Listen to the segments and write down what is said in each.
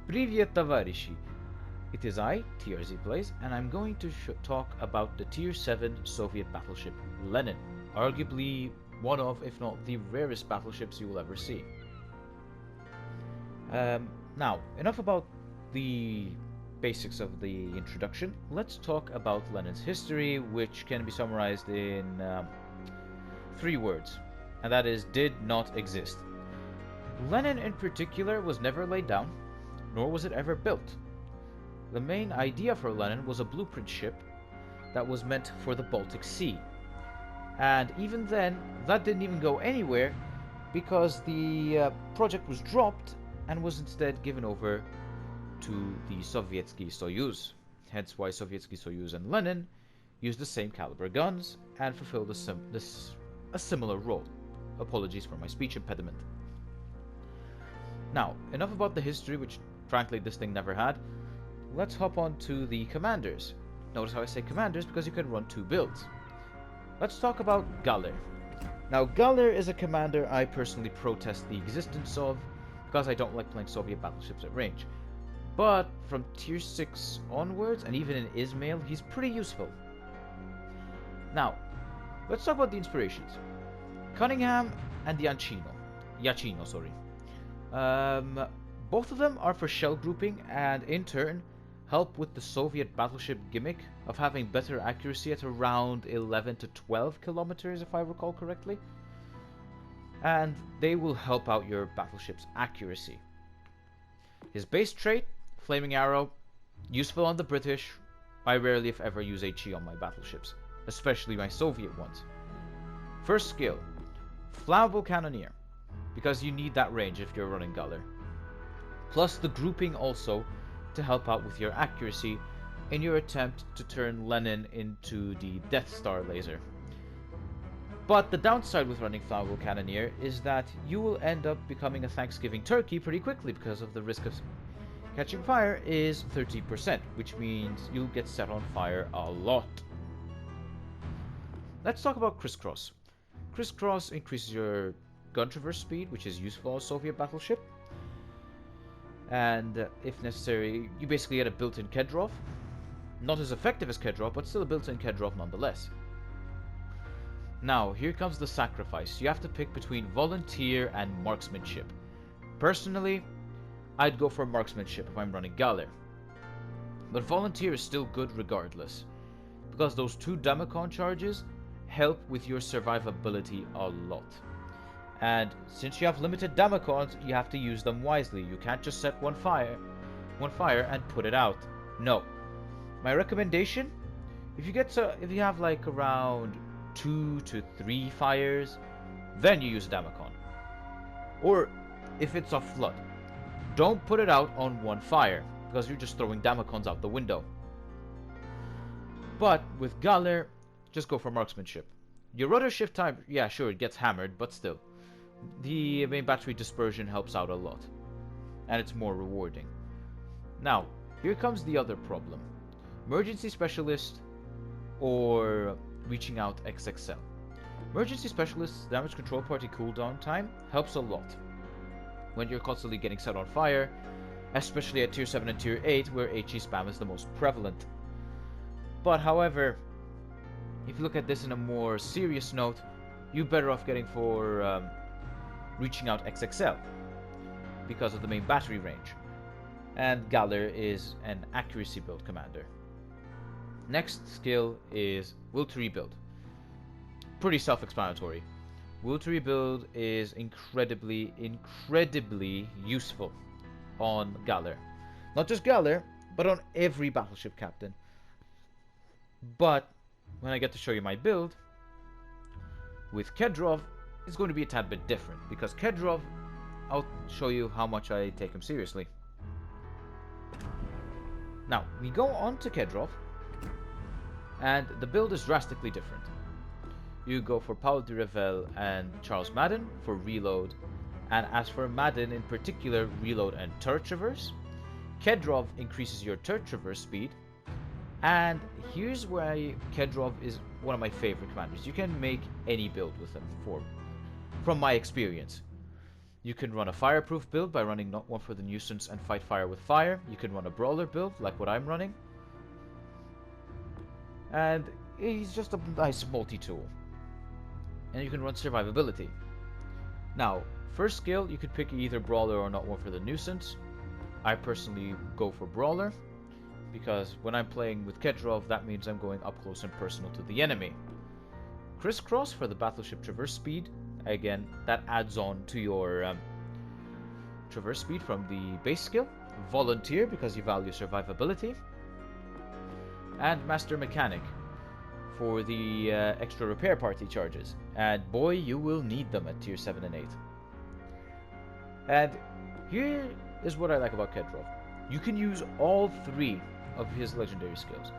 Привет, товарищи! It is I, TRZ Plays, and I'm going to talk about the Tier 7 Soviet battleship Lenin, arguably one of, if not the rarest battleships you will ever see. Now, enough about the basics of the introduction. Let's talk about Lenin's history, which can be summarized in 3 words, and that is did not exist. Lenin in particular was never laid down, nor was it ever built. The main idea for Lenin was a blueprint ship that was meant for the Baltic Sea. And even then, that didn't even go anywhere because the project was dropped and was instead given over to the Sovietsky Soyuz. Hence why Sovietsky Soyuz and Lenin used the same caliber guns and fulfilled a similar role. Apologies for my speech impediment. Now, enough about the history, which frankly this thing never had. Let's hop on to the commanders. Notice how I say commanders because you can run 2 builds. Let's talk about Galler. Now, Galler is a commander I personally protest the existence of because I don't like playing Soviet battleships at range. But from tier 6 onwards, and even in Ismail, he's pretty useful. Now, let's talk about the inspirations. Cunningham and the Yachino, sorry. Both of them are for shell grouping and, in turn, help with the Soviet battleship gimmick of having better accuracy at around 11 to 12 kilometers, if I recall correctly. And they will help out your battleship's accuracy. His base trait, Flaming Arrow, useful on the British. I rarely if ever use HE on my battleships, especially my Soviet ones. First skill, Flammable Cannoneer, because you need that range if you're running Galler. Plus the grouping also to help out with your accuracy in your attempt to turn Lenin into the Death Star laser. But the downside with running Flammable Cannoneer is that you will end up becoming a Thanksgiving turkey pretty quickly because of the risk of catching fire is 30%, which means you'll get set on fire a lot. Let's talk about Crisscross. Crisscross increases your gun traverse speed, which is useful on a Soviet battleship. And if necessary, you basically get a built-in Kedrov. Not as effective as Kedrov, but still a built-in Kedrov nonetheless. Now, here comes the sacrifice. You have to pick between Volunteer and Marksmanship. Personally, I'd go for Marksmanship if I'm running Galler. But Volunteer is still good regardless, because those 2 Damacon charges help with your survivability a lot. And since you have limited Damacons, you have to use them wisely. You can't just set one fire and put it out. No. My recommendation, if you have like around 2 to 3 fires, then you use a Damacon. Or if it's a flood, don't put it out on 1 fire, because you're just throwing Damacons out the window. But with Galler, just go for Marksmanship. Your rudder shift time, yeah sure, it gets hammered, but still. The main battery dispersion helps out a lot, and it's more rewarding. Now, here comes the other problem. Emergency Specialist or reaching out XXL. Emergency Specialist's damage control party cooldown time helps a lot when you're constantly getting set on fire, especially at tier 7 and tier 8 where HE spam is the most prevalent. But however, if you look at this in a more serious note, you're better off getting for reaching out XXL because of the main battery range, and Galler is an accuracy build commander. Next skill is Will to Rebuild. Pretty self-explanatory. Will to Rebuild is incredibly useful on Galler. Not just Galler, but on every battleship captain. But when I get to show you my build with Kedrov, it's going to be a tad bit different, because Kedrov, I'll show you how much I take him seriously. Now, we go on to Kedrov, and the build is drastically different. You go for Paul de Revel and Charles Madden for reload, and as for Madden in particular, reload and turret traverse. Kedrov increases your turret traverse speed, and here's why Kedrov is one of my favorite commanders. You can make any build with him from my experience. You can run a fireproof build by running not one for the nuisance and fight fire with fire. You can run a brawler build like what I'm running. And he's just a nice multi-tool. And you can run survivability. Now, first skill, you could pick either brawler or not one for the nuisance. I personally go for brawler, because when I'm playing with Kedrov, that means I'm going up close and personal to the enemy. Crisscross for the battleship traverse speed. Again, that adds on to your traverse speed from the base skill. Volunteer, because you value survivability. And Master Mechanic for the extra repair party charges. And boy, you will need them at tier 7 and 8. And here is what I like about Kedrov. You can use all 3 of his legendary skills.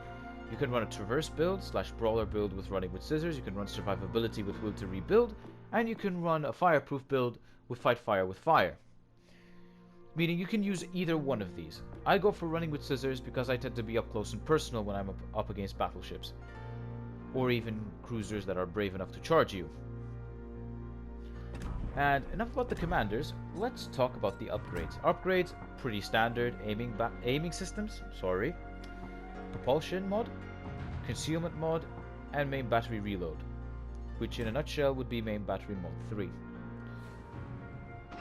You can run a traverse build / brawler build with running with scissors. You can run survivability with will to rebuild. And you can run a fireproof build with fight fire with fire. Meaning you can use either one of these. I go for running with scissors because I tend to be up close and personal when I'm up against battleships. Or even cruisers that are brave enough to charge you. And enough about the commanders, let's talk about the upgrades. Upgrades, pretty standard. Aiming systems, propulsion mod, concealment mod, and main battery reload, which in a nutshell would be main battery mod 3.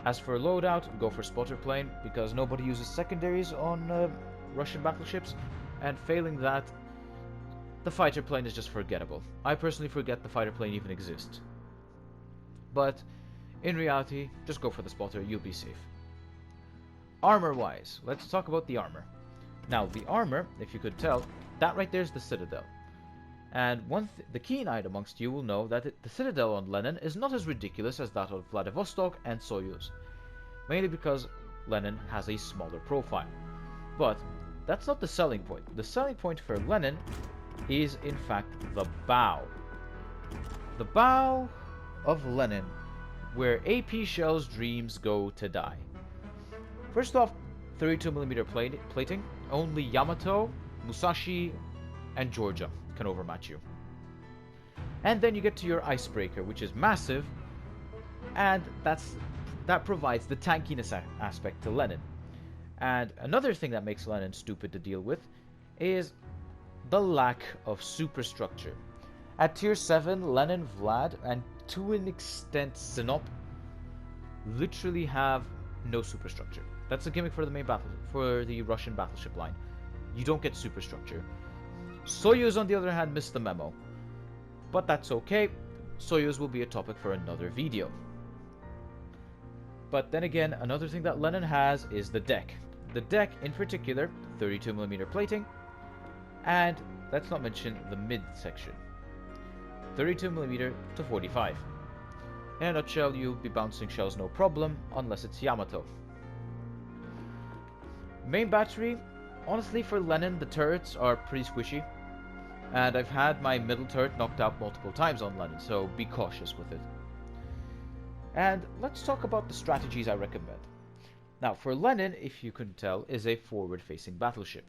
As for loadout, go for spotter plane, because nobody uses secondaries on Russian battleships, and failing that, the fighter plane is just forgettable. I personally forget the fighter plane even exists. But in reality, just go for the spotter, you'll be safe. Armor-wise, let's talk about the armor. Now, the armor, if you could tell, that right there is the Citadel. And the keen-eyed amongst you will know that the Citadel on Lenin is not as ridiculous as that of Vladivostok and Soyuz, mainly because Lenin has a smaller profile. But that's not the selling point. The selling point for Lenin is, in fact, the bow. The bow of Lenin, where AP Shell's dreams go to die. First off, 32mm plating. Only Yamato, Musashi, and Georgia can overmatch you. And then you get to your icebreaker, which is massive, and that provides the tankiness aspect to Lenin. And another thing that makes Lenin stupid to deal with is the lack of superstructure. At tier 7, Lenin, Vlad, and to an extent Sinop literally have no superstructure. That's a gimmick for the Russian battleship line. You don't get superstructure. Soyuz, on the other hand, missed the memo. But that's okay. Soyuz will be a topic for another video. But then again, another thing that Lenin has is the deck. The deck, in particular, 32mm plating, and let's not mention the mid section, 32mm to 45. In a nutshell, you'll be bouncing shells no problem, unless it's Yamato. Main battery, honestly for Lenin, the turrets are pretty squishy. And I've had my middle turret knocked out multiple times on Lenin, so be cautious with it. And let's talk about the strategies I recommend. Now, for Lenin, if you couldn't tell, is a forward-facing battleship.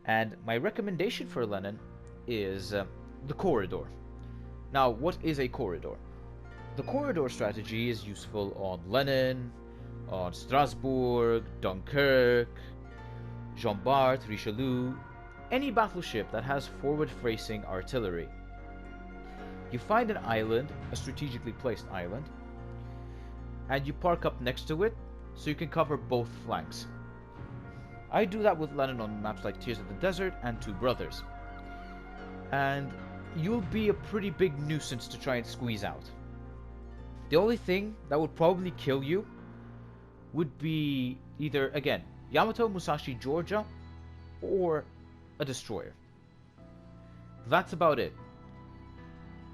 And my recommendation for Lenin is the corridor. Now, what is a corridor? The corridor strategy is useful on Lenin, on Strasbourg, Dunkirk, Jean Bart, Richelieu, any battleship that has forward-facing artillery. You find an island, a strategically placed island, and you park up next to it so you can cover both flanks. I do that with Lenin on maps like Tears of the Desert and Two Brothers. And you'll be a pretty big nuisance to try and squeeze out. The only thing that would probably kill you would be either, again, Yamato, Musashi, Georgia, or a destroyer. That's about it.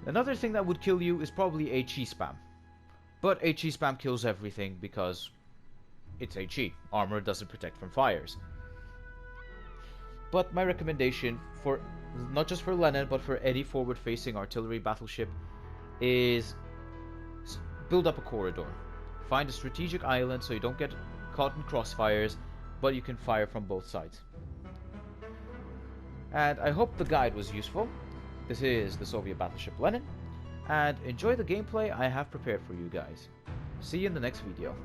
Another thing that would kill you is probably HE spam. But HE spam kills everything because it's HE. Armor doesn't protect from fires. But my recommendation for, not just for Lenin, but for any forward-facing artillery battleship, is build up a corridor. Find a strategic island so you don't get caught in crossfires, but you can fire from both sides. And I hope the guide was useful. This is the Soviet Battleship Lenin, and enjoy the gameplay I have prepared for you guys. See you in the next video.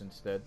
instead.